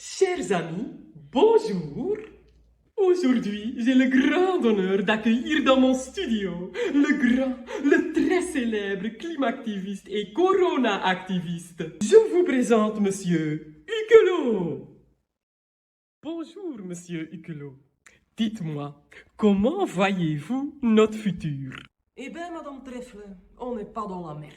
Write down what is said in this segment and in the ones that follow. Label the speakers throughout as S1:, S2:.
S1: Chers amis, bonjour. Aujourd'hui, j'ai le grand honneur d'accueillir dans mon studio le très célèbre climactiviste et corona-activiste. Je vous présente Monsieur Huguelot. Bonjour, Monsieur Huguelot. Dites-moi, comment voyez-vous notre futur?
S2: Eh bien, Madame Trèfle, on n'est pas dans la merde.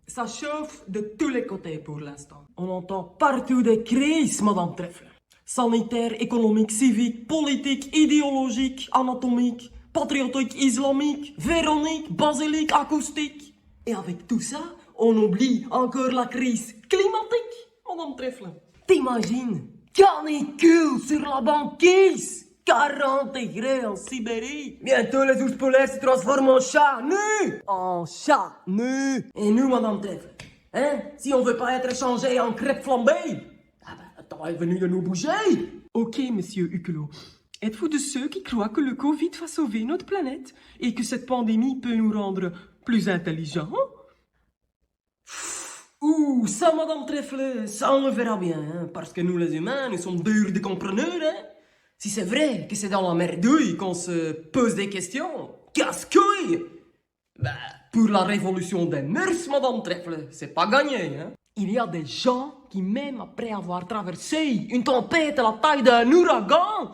S2: Ça chauffe de tous les côtés pour l'instant. On entend partout des crises, Madame Trèfle. Sanitaire, économique, civique, politique, idéologique, anatomique, patriotique, islamique, véronique, basilique, acoustique. Et avec tout ça, on oublie encore la crise climatique, Madame Trèfle. T'imagines? Canicule sur la banquise! 40 degrés en Sibérie. Bientôt les ours polaires se transforment en chats nus. En chats nus. Et nous, Madame Trèfle, hein? Si on veut pas être changé en crêpe flambée, le temps est venu de nous bouger.
S1: Ok, Monsieur Huguelot. Êtes-vous de ceux qui croient que le Covid va sauver notre planète et que cette pandémie peut nous rendre plus intelligents?
S2: Ouh, ça, Madame Trèfle, ça on le verra bien, hein, parce que nous les humains, nous sommes durs de compreneurs, hein. Si c'est vrai que c'est dans la merdouille qu'on se pose des questions, casse-couille! Ben, pour la révolution des mœurs, Madame Trèfle, c'est pas gagné, hein. Il y a des gens qui, même après avoir traversé une tempête à la taille d'un ouragan,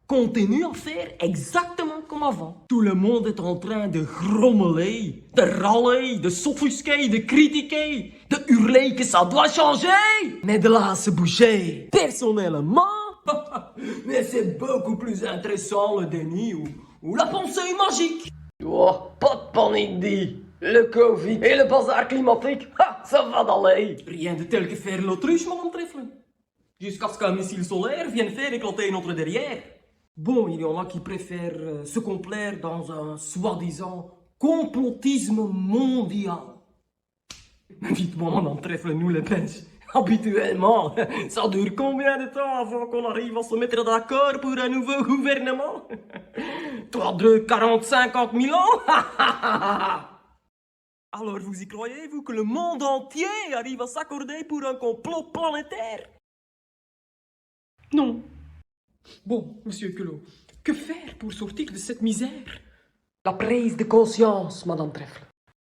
S2: continuent à faire exactement comme avant. Tout le monde est en train de grommeler, de râler, de s'offusquer, de critiquer, de hurler que ça doit changer. Mais de là à se bouger, personnellement, mais c'est beaucoup plus intéressant le déni ou la pensée magique. Oh, pas de panique, dit. Le Covid et le bazar climatique, ça va d'aller. Rien de tel que faire l'autruche, Madame Trèfle. Jusqu'à ce qu'un missile solaire vienne faire éclater notre derrière. Bon, il y en a qui préfèrent se complaire dans un soi-disant complotisme mondial. Mais dites-moi, Madame Trèfle, nous les Belges, habituellement, ça dure combien de temps avant qu'on arrive à se mettre d'accord pour un nouveau gouvernement? 3, 2, 40, 50 000 ans? Alors vous y croyez, vous, que le monde entier arrive à s'accorder pour un complot planétaire?
S1: Non. Bon, Monsieur Huguelot, que faire pour sortir de cette misère?
S2: La prise de conscience, Madame Trèfle.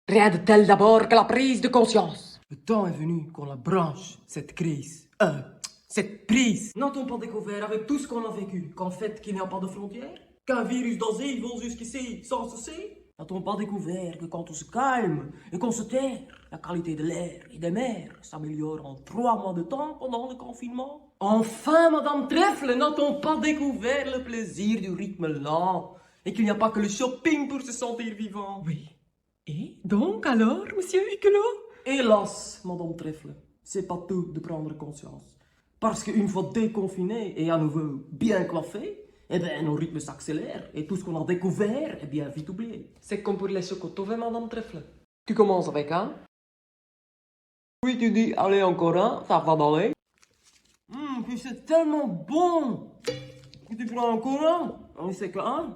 S2: Rien de tel d'abord que la prise de conscience. Le temps est venu qu'on la branche, cette crise. Cette prise. N'a-t-on pas découvert avec tout ce qu'on a vécu qu'en fait qu'il n'y a pas de frontières? Qu'un virus d'Asie vole jusqu'ici sans cesser? N'a-t-on pas découvert que quand on se calme et qu'on se terre, la qualité de l'air et des mers s'améliore en 3 mois de temps pendant le confinement? Enfin, Madame Trèfle, n'a-t-on pas découvert le plaisir du rythme lent et qu'il n'y a pas que le shopping pour se sentir vivant?
S1: Oui. Et donc alors, Monsieur Huguelot?
S2: Hélas, Madame Trèfle, c'est pas tout de prendre conscience. Parce qu'une fois déconfiné et à nouveau bien coiffé, eh bien, nos rythmes s'accélèrent et tout ce qu'on a découvert est bien vite oublié. C'est comme pour les chocotovés, Madame Trèfle. Tu commences avec un. Puis tu dis, allez, encore un, ça va d'aller. Puis c'est tellement bon. Puis tu prends encore un, oui, c'est qu'un.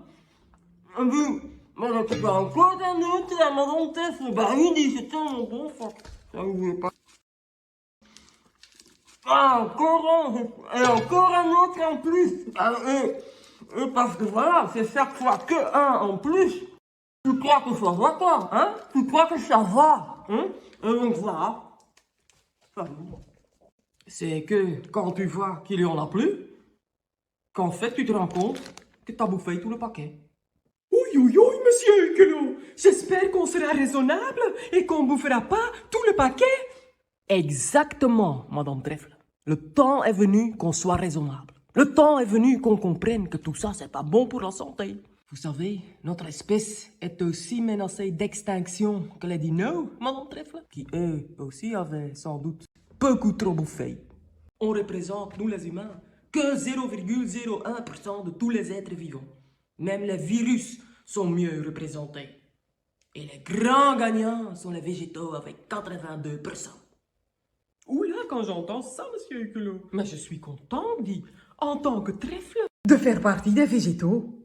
S2: Et puis, mais tu prends encore un autre, Madame Trèfle. Bah oui, dis, c'est tellement bon, ça. Ça oublie pas. Ah, encore un, et encore un autre en plus. Et parce que voilà, c'est chaque fois que un en plus. Tu crois que ça va, toi, hein? Tu crois que ça va, hein? Et donc voilà. C'est que quand tu vois qu'il y en a plus, qu'en fait tu te rends compte que t'as bouffé tout le paquet.
S1: Oui, Monsieur Huguelot, j'espère qu'on sera raisonnable et qu'on ne bouffera pas tout le paquet.
S2: Exactement, Madame Trèfle. Le temps est venu qu'on soit raisonnable. Le temps est venu qu'on comprenne que tout ça, c'est pas bon pour la santé. Vous savez, notre espèce est aussi menacée d'extinction que les dinos, Madame Trèfle, qui eux aussi avaient sans doute beaucoup trop bouffé. On représente, nous les humains, que 0,01% de tous les êtres vivants. Même les virus sont mieux représentés. Et les grands gagnants sont les végétaux avec 82%.
S1: Oula, quand j'entends ça, Monsieur Huguelot.
S2: Mais je suis content, dit,
S1: En tant que trèfle,
S2: de faire partie des végétaux.